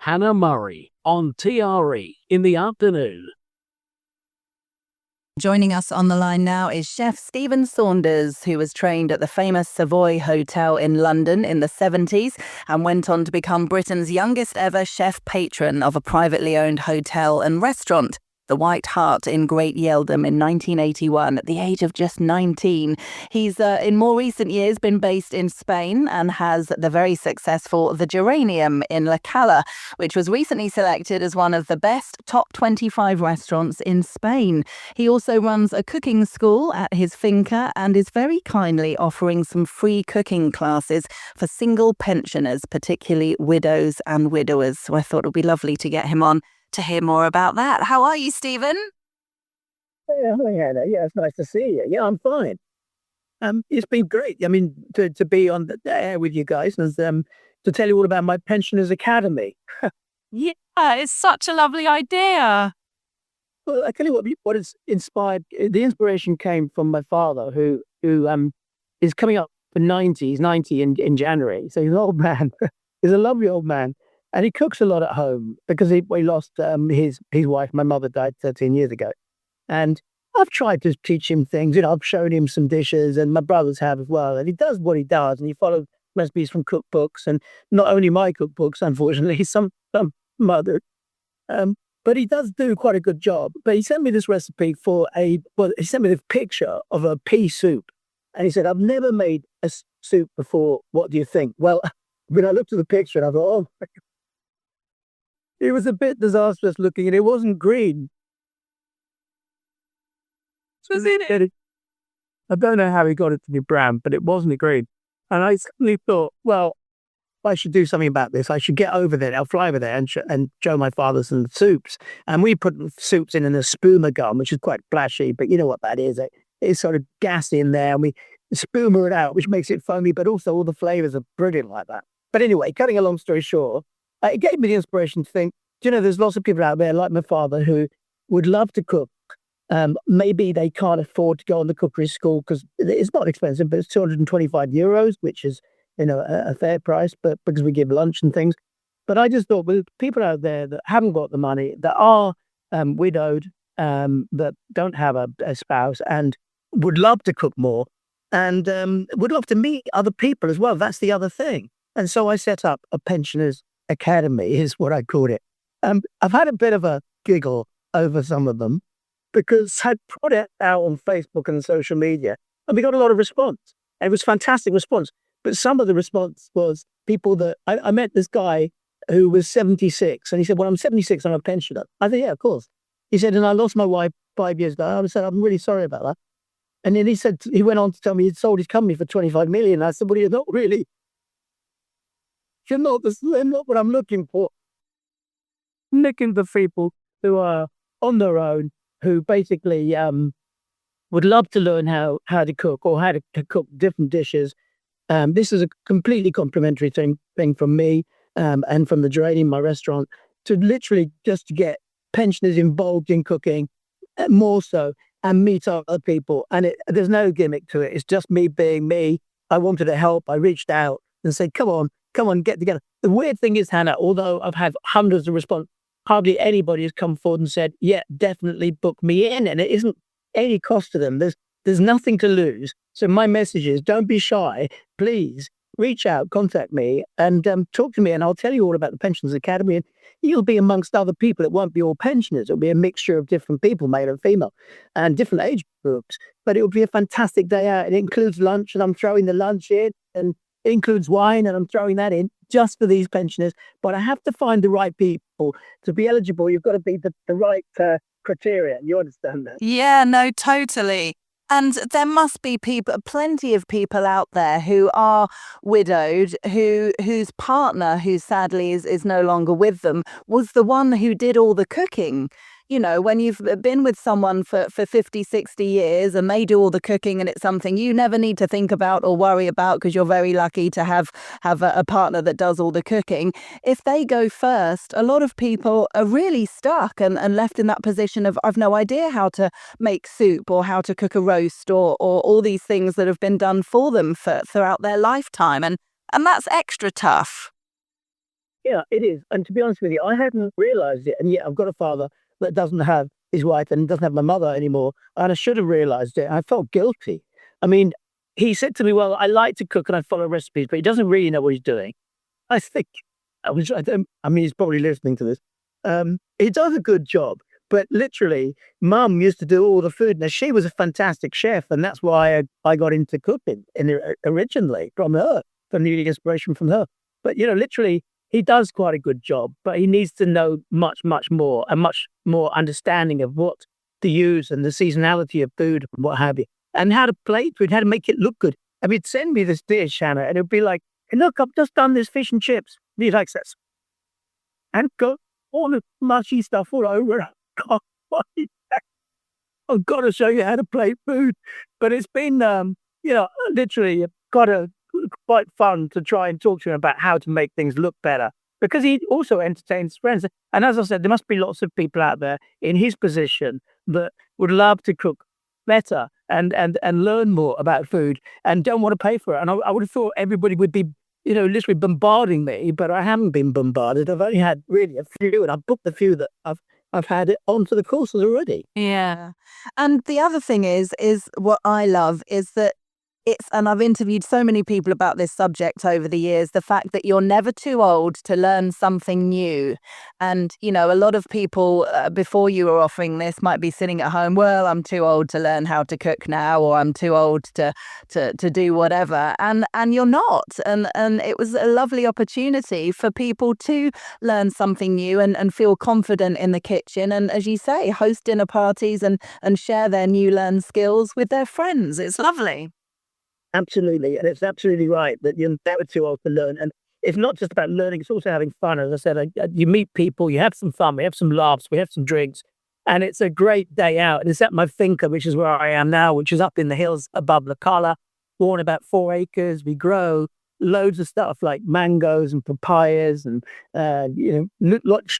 Hannah Murray on TRE in the afternoon. Joining us on the line now is Chef Steven Saunders, who was trained at the famous Savoy Hotel in London in the 70s and went on to become Britain's youngest ever chef patron of a privately owned hotel and restaurant, the White Hart in Great Yeldham, in 1981 at the age of just 19. He's in more recent years been based in Spain and has the very successful The Geranium in La Cala, which was recently selected as one of the best top 25 restaurants in Spain. He also runs a cooking school at his finca and is very kindly offering some free cooking classes for single pensioners, particularly widows and widowers. So I thought it would be lovely to get him on to hear more about that. How are you, Stephen? Yeah, hi, Hannah. Yeah, it's nice to see you. Yeah, I'm fine. It's been great. I mean, to be on the air with you guys and to tell you all about my pensioners academy. Yeah, it's such a lovely idea. Well, I tell you what has inspired. The inspiration came from my father, who is coming up for 90. He's 90 in January, so he's an old man. He's a lovely old man, and he cooks a lot at home because he lost his wife. My mother died 13 years ago, and I've tried to teach him things. You know, I've shown him some dishes, and my brothers have as well. And he does what he does, and he follows recipes from cookbooks, and not only my cookbooks, unfortunately, some other. But he does do quite a good job. But he sent me this recipe he sent me this picture of a pea soup, and he said, "I've never made a soup before. What do you think?" Well, when I looked at the picture, and I thought, "Oh." It was a bit disastrous looking, and it wasn't green. Was it? I don't know how he got it to be brown, but it wasn't green. And I suddenly thought, well, I should do something about this. I should get over there. I'll fly over there and show my father some soups. And we put soups in a spuma gun, which is quite flashy, but you know what that is. It's sort of gas in there, and we spuma it out, which makes it foamy, but also all the flavors are brilliant like that. But anyway, cutting a long story short, it gave me the inspiration to think, there's lots of people out there like my father who would love to cook. Maybe they can't afford to go on the cookery school because it's not expensive, but it's €225, which is, a fair price, but because we give lunch and things. But I just thought, with people out there that haven't got the money, that are widowed, that don't have a spouse and would love to cook more and would love to meet other people as well. That's the other thing. And so I set up a pensioners academy, is what I called it. I've had a bit of a giggle over some of them because I put it out on Facebook and social media, and we got a lot of response. And it was fantastic response. But some of the response was people that I met this guy who was 76, and he said, "Well, I'm 76, I'm a pensioner." I said, "Yeah, of course." He said, "And I lost my wife 5 years ago." I said, "I'm really sorry about that." And then he went on to tell me he'd sold his company for 25 million. I said, "Well, you're not really. You're not what I'm looking for. I'm looking for people who are on their own, who basically would love to learn how to cook or how to cook different dishes." This is a completely complimentary thing from me and from the Geranium, my restaurant, to literally just to get pensioners involved in cooking more so and meet other people. And there's no gimmick to it. It's just me being me. I wanted to help. I reached out and said, come on, get together. The weird thing is, Hannah, although I've had hundreds of response, hardly anybody has come forward and said, "Yeah, definitely book me in." And it isn't any cost to them. There's nothing to lose. So my message is, don't be shy. Please reach out, contact me, and talk to me, and I'll tell you all about the Pensioners Academy. And you'll be amongst other people. It won't be all pensioners. It'll be a mixture of different people, male and female, and different age groups. But it will be a fantastic day out. It includes lunch, and I'm throwing the lunch in, and it includes wine, and I'm throwing that in just for these pensioners. But I have to find the right people to be eligible. You've got to be the right criteria. You understand that? Yeah, no, totally. And there must be plenty of people out there who are widowed, whose partner, who sadly is no longer with them, was the one who did all the cooking. When you've been with someone for 50, 60 years and they do all the cooking and it's something you never need to think about or worry about because you're very lucky to have a partner that does all the cooking. If they go first, a lot of people are really stuck and left in that position of, I've no idea how to make soup or how to cook a roast or all these things that have been done for them throughout their lifetime. And that's extra tough. Yeah, it is. And to be honest with you, I hadn't realized it. And yet I've got a father that doesn't have his wife and doesn't have my mother anymore. And I should have realized it. I felt guilty. I mean, he said to me, well, I like to cook and I follow recipes, but he doesn't really know what he's doing. I think I mean, he's probably listening to this. He does a good job, but literally, Mum used to do all the food. Now, she was a fantastic chef, and that's why I got into cooking originally from her, from the inspiration from her. But literally, he does quite a good job, but he needs to know much, much more, and much more understanding of what to use and the seasonality of food and what have you, and how to plate food, how to make it look good. I mean, he'd send me this dish, Hannah, and it'd be like, hey, look, I've just done this fish and chips. He likes that. And go all the mushy stuff all over. God, I've got to show you how to plate food. But it's been, literally quite fun to try and talk to him about how to make things look better. Because he also entertains friends. And as I said, there must be lots of people out there in his position that would love to cook better and learn more about food and don't want to pay for it. And I would have thought everybody would be literally bombarding me, but I haven't been bombarded. I've only had really a few, and I've booked a few that I've had it onto the courses already. Yeah. And the other thing is what I love is that and I've interviewed so many people about this subject over the years, the fact that you're never too old to learn something new. And, a lot of people before you were offering this might be sitting at home, well, I'm too old to learn how to cook now, or I'm too old to do whatever. And you're not. And it was a lovely opportunity for people to learn something new and feel confident in the kitchen. And as you say, host dinner parties and share their new learned skills with their friends. It's lovely. Absolutely. And it's absolutely right that you're never too old to learn. And it's not just about learning, it's also having fun. As I said, you meet people, you have some fun, we have some laughs, we have some drinks, and it's a great day out. And it's at my finca, which is where I am now, which is up in the hills above La Cala. We're on about 4 acres. We grow loads of stuff like mangoes and papayas and, lots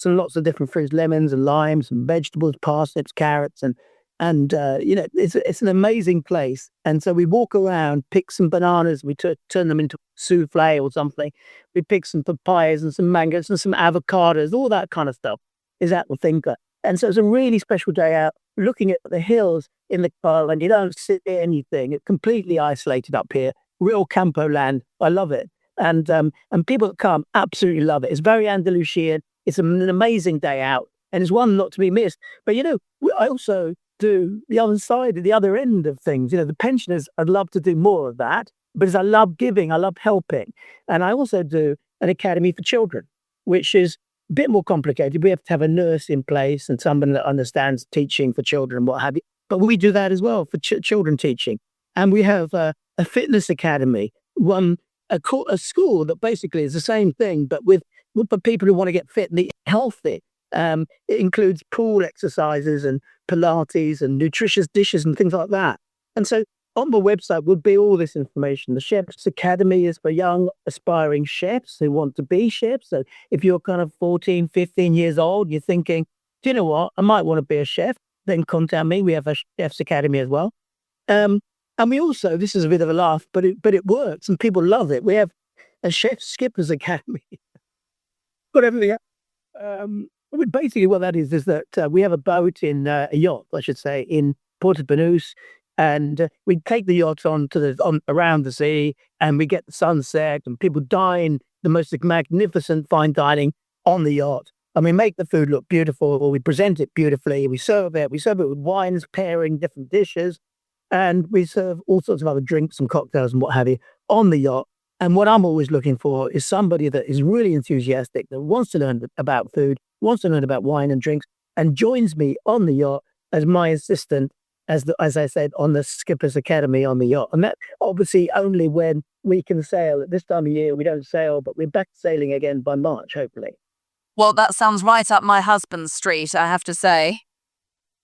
and lots of different fruits, lemons and limes and vegetables, parsnips, carrots, and it's an amazing place. And so we walk around, pick some bananas, we turn them into souffle or something. We pick some papayas and some mangoes and some avocados, all that kind of stuff is at the finca. And so it's a really special day out looking at the hills in the Carl, and you don't sit near anything. It's completely isolated up here, real campo land. I love it. And people that come absolutely love it. It's very Andalusian. It's an amazing day out, and it's one not to be missed. But I also do the other side, the other end of things. The pensioners, I'd love to do more of that because I love giving, I love helping. And I also do an academy for children, which is a bit more complicated. We have to have a nurse in place and someone that understands teaching for children and what have you. But we do that as well for children teaching. And we have a fitness academy, a school that basically is the same thing, but for people who want to get fit and eat healthy. It includes pool exercises and Pilates and nutritious dishes and things like that. And so on the website would be all this information. The Chef's Academy is for young aspiring chefs who want to be chefs. So if you're kind of 14, 15 years old, you're thinking, do you know what? I might want to be a chef. Then contact me. We have a Chef's Academy as well. And we also, this is a bit of a laugh, but it works and people love it. We have a Chef Skipper's Academy. Got everything else. Basically, what that is that we have a boat in a yacht, I should say, in Puerto Banús, and we take the yacht on around the sea, and we get the sunset, and people dine the most magnificent fine dining on the yacht, and we make the food look beautiful, or we present it beautifully. We serve it with wines, pairing different dishes, and we serve all sorts of other drinks and cocktails and what have you on the yacht. And what I'm always looking for is somebody that is really enthusiastic, that wants to learn about food, wants to learn about wine and drinks, and joins me on the yacht as my assistant, as I said, on the Skipper's Academy on the yacht. And that obviously only when we can sail. At this time of year, we don't sail, but we're back sailing again by March, hopefully. Well, that sounds right up my husband's street, I have to say.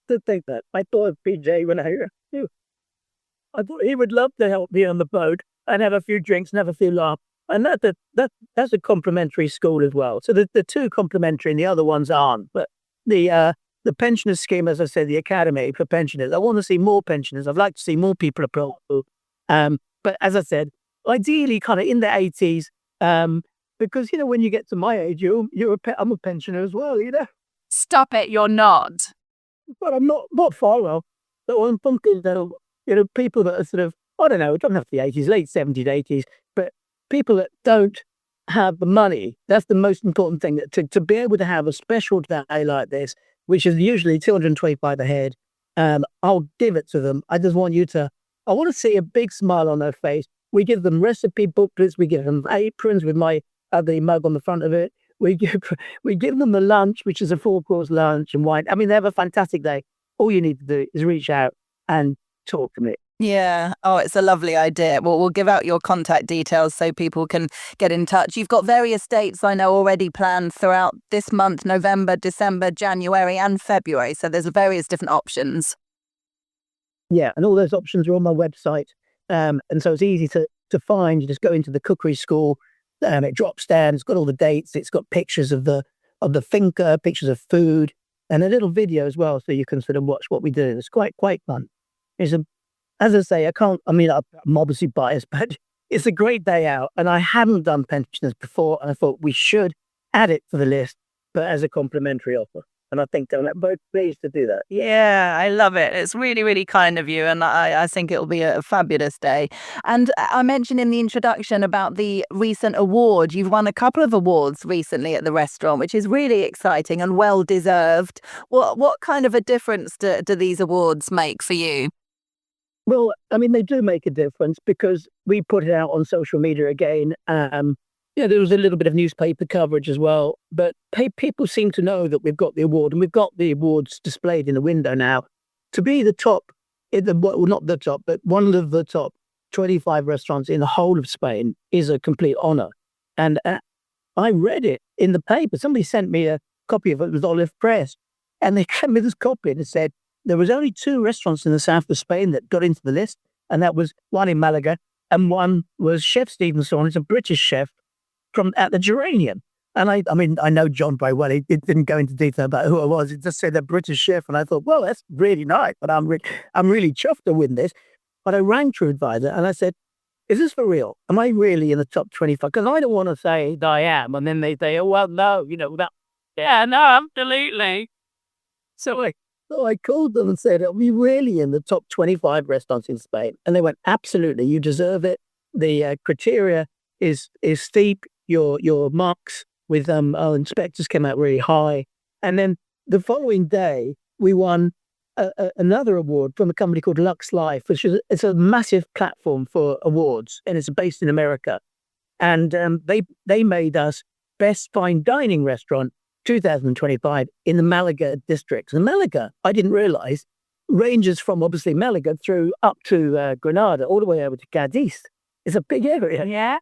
To think that. I thought of PJ when I thought he would love to help me on the boat and have a few drinks and have a few laughs. And that's a complimentary school as well. So the two complimentary and the other ones aren't. But the pensioner scheme, as I said, the academy for pensioners, I want to see more pensioners. I'd like to see more people approach. But as I said, ideally kind of in the 80s, because, when you get to my age, I'm a pensioner as well, Stop it, you're not. but I'm not far well. So I'm thinking that, people that are sort of, I don't know, it doesn't have to be 80s, late 70s, 80s, but people that don't have the money, that's the most important thing, to be able to have a special day like this, which is usually 225 a head. I'll give it to them. I want to see a big smile on their face. We give them recipe booklets. We give them aprons with my ugly mug on the front of it. We give them the lunch, which is a 4-course lunch and wine. I mean, they have a fantastic day. All you need to do is reach out and talk to me. Yeah. Oh, it's a lovely idea. Well, we'll give out your contact details so people can get in touch. You've got various dates, I know, already planned throughout this month, November, December, January and February. So there's various different options. Yeah, and all those options are on my website. And so it's easy to find. You just go into the cookery school. It drops down. It's got all the dates. It's got pictures of the finca, pictures of food, and a little video as well, so you can sort of watch what we do. It's quite fun. As I say, I'm obviously biased, but it's a great day out, and I hadn't done pensioners before, and I thought we should add it to the list, but as a complimentary offer. And I think they're both pleased to do that. Yeah, I love it. It's really, really kind of you. And I think it'll be a fabulous day. And I mentioned in the introduction about the recent award. You've won a couple of awards recently at the restaurant, which is really exciting and well deserved. What kind of a difference do these awards make for you? Well, I mean, they do make a difference because we put it out on social media again. There was a little bit of newspaper coverage as well, but people seem to know that we've got the award, and we've got the awards displayed in the window now. To be the top, not the top, but one of the top 25 restaurants in the whole of Spain is a complete honor. And I read it in the paper. Somebody sent me a copy of it. It was Olive Press, and they sent me this copy and it said there was only 2 restaurants in the south of Spain that got into the list, and that was one in Malaga, and one was Chef Steven Saunders, a British chef at the Geranium. And I know John very well. He didn't go into detail about who I was. He just said a British chef, and I thought, well, that's really nice. But I'm really chuffed to win this. But I rang TripAdvisor and I said, is this for real? Am I really in the top 25? Because I don't want to say that I am, and then they say, oh well, no, yeah, no, absolutely. So I called them and said, are we really in the top 25 restaurants in Spain? And they went, absolutely, you deserve it. The criteria is steep. Your marks with our inspectors came out really high. And then the following day, we won another award from a company called Lux Life, which it's a massive platform for awards, and it's based in America. And they made us Best Fine Dining Restaurant 2025 in the Malaga district. And Malaga, I didn't realize, ranges from obviously Malaga through up to Granada, all the way over to Cadiz. It's a big area. Yeah,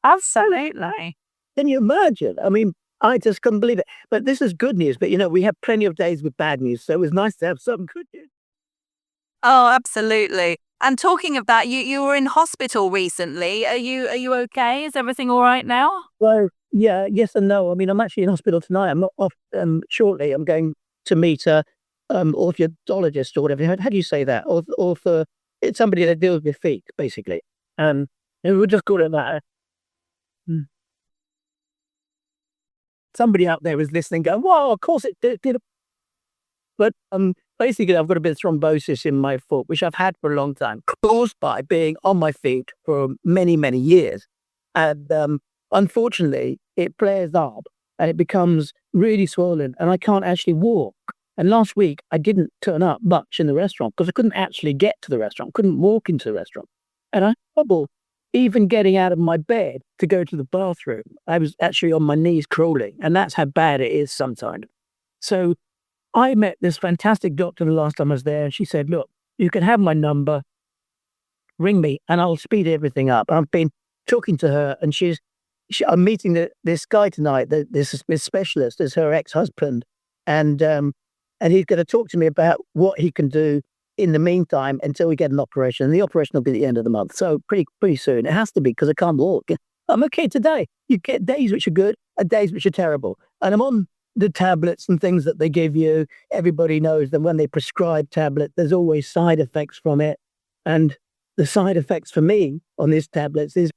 absolutely. Can you imagine? I mean, I just couldn't believe it. But this is good news. But, we have plenty of days with bad news. So it was nice to have some good news. Oh, absolutely. And talking of that, you were in hospital recently. Are you okay? Is everything all right now? Well, yeah, yes and no. I mean, I'm actually in hospital tonight. I'm not off shortly. I'm going to meet a orthodontologist or whatever. How do you say that? It's somebody that deals with feet, basically. And we'll just call it that. Somebody out there is listening going, well, of course it did. But basically, I've got a bit of thrombosis in my foot, which I've had for a long time, caused by being on my feet for many, many years. And unfortunately, it flares up and it becomes really swollen, and I can't actually walk. And last week, I didn't turn up much in the restaurant because I couldn't actually get to the restaurant, couldn't walk into the restaurant. And I struggled even getting out of my bed to go to the bathroom. I was actually on my knees crawling, and that's how bad it is sometimes. So I met this fantastic doctor the last time I was there, and she said, look, you can have my number, ring me, and I'll speed everything up. I've been talking to her, and I'm meeting this guy tonight, this specialist is her ex-husband, and he's going to talk to me about what he can do in the meantime until we get an operation. And the operation will be at the end of the month, so pretty soon. It has to be because I can't walk. I'm okay today. You get days which are good and days which are terrible. And I'm on the tablets and things that they give you. Everybody knows that when they prescribe tablet, there's always side effects from it. And the side effects for me on these tablets is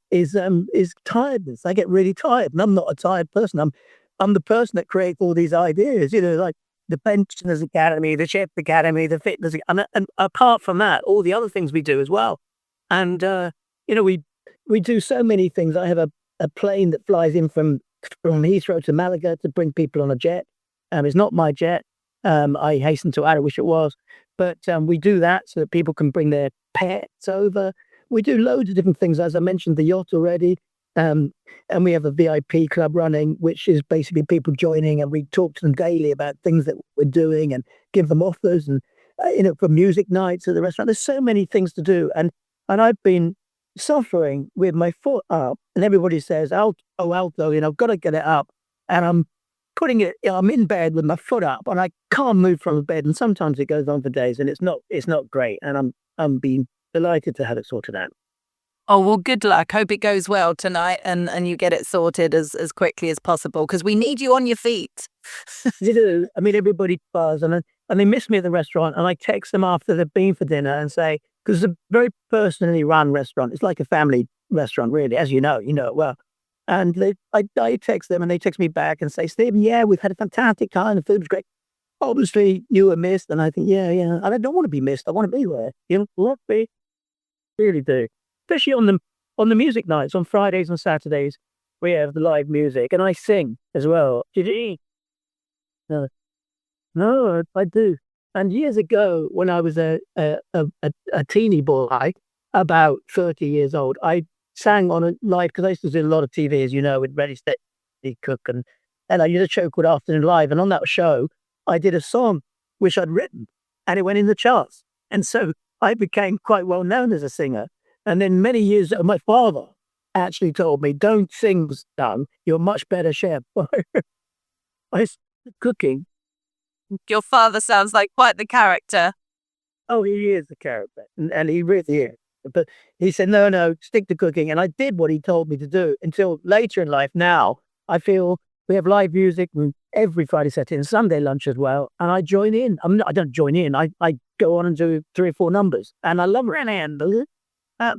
tiredness. I get really tired, and I'm not a tired person. I'm the person that creates all these ideas, like the Pensioners Academy, the Chef Academy, the Fitness, and apart from that, all the other things we do as well. And we do so many things. I have a plane that flies in from Heathrow to Malaga to bring people on a jet. It's not my jet. I hasten to add, I wish it was. But we do that so that people can bring their pets over. We do loads of different things. As I mentioned, the yacht already. And we have a VIP club running, which is basically people joining, and we talk to them daily about things that we're doing and give them offers, and from music nights at the restaurant. There's so many things to do, and I've been suffering with my foot up, and everybody says, Alto, I've got to get it up, and I'm putting it. I'm in bed with my foot up, and I can't move from the bed, and sometimes it goes on for days, and it's not great, and I'm being delighted to have it sorted out. Oh, well, good luck. Hope it goes well tonight and you get it sorted as quickly as possible, because we need you on your feet. You do. I mean, everybody does, and they miss me at the restaurant, and I text them after they've been for dinner and say, because it's a very personally run restaurant. It's like a family restaurant, really, as you know it well. And I text them, and they text me back and say, Stephen, yeah, we've had a fantastic time. The food was great. Obviously, you were missed, and I think, yeah. And I don't want to be missed. I want to be there. Love me. Really do. Especially on the music nights, on Fridays and Saturdays, we have the live music, and I sing as well. Did you eat? No, I do. And years ago, when I was a teeny boy, about 30 years old, I sang on a live, because I used to do a lot of TV, as you know, with Ready, Steady, Cook, and I did a show called Afternoon Live, and on that show, I did a song which I'd written, and it went in the charts, and so I became quite well known as a singer. And then many years ago, my father actually told me, "Don't sing, son. You're a much better chef." I started cooking. Your father sounds like quite the character. Oh, he is a character, and he really is. But he said, no, stick to cooking. And I did what he told me to do until later in life. Now, I feel we have live music every Friday, Saturday, and Sunday lunch as well. And I join in. I don't join in. I go on and do 3 or 4 numbers. And I love it. I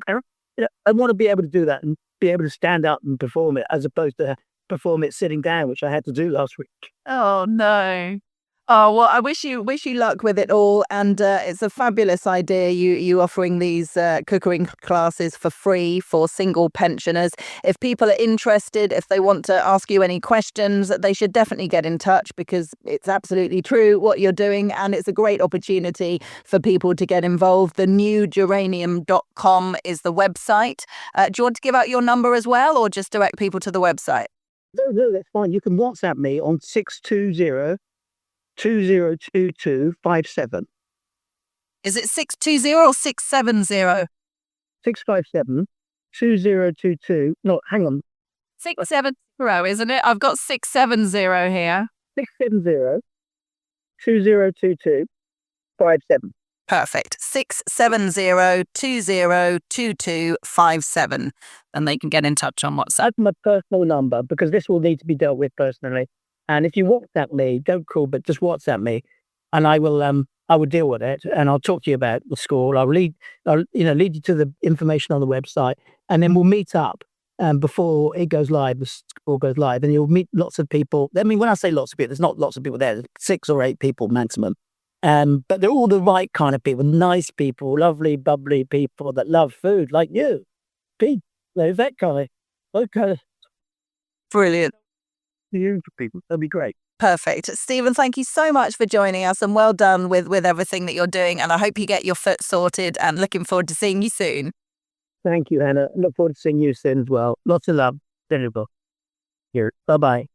want to be able to do that and be able to stand up and perform it, as opposed to perform it sitting down, which I had to do last week. Oh, no. Oh, well, I wish you luck with it all. And it's a fabulous idea, you offering these cooking classes for free for single pensioners. If people are interested, if they want to ask you any questions, they should definitely get in touch, because it's absolutely true what you're doing, and it's a great opportunity for people to get involved. The new geranium.com is the website. Do you want to give out your number as well, or just direct people to the website? No, that's fine. You can WhatsApp me on 620-2022-57. Is it 620 or 670? 657-2022. No, hang on. 670, isn't it? I've got 670 here. 670-2022-57. Perfect. 670-2022-57. And they can get in touch on WhatsApp. That's my personal number, because this will need to be dealt with personally. And if you WhatsApp me, don't call, but just WhatsApp me, and I will deal with it, and I'll talk to you about the school. I'll lead you to the information on the website, and then we'll meet up before it goes live. The school goes live, and you'll meet lots of people. I mean, when I say lots of people, there's not lots of people there. There's 6 or 8 people maximum. But they're all the right kind of people, nice people, lovely, bubbly people that love food, like you. Pete, that kind of. Brilliant. You people, that'd be great. Perfect. Stephen, thank you so much for joining us, and well done with everything that you're doing. And I hope you get your foot sorted, and looking forward to seeing you soon. Thank you, Hannah. Look forward to seeing you soon as well. Lots of love. Here. Bye-bye.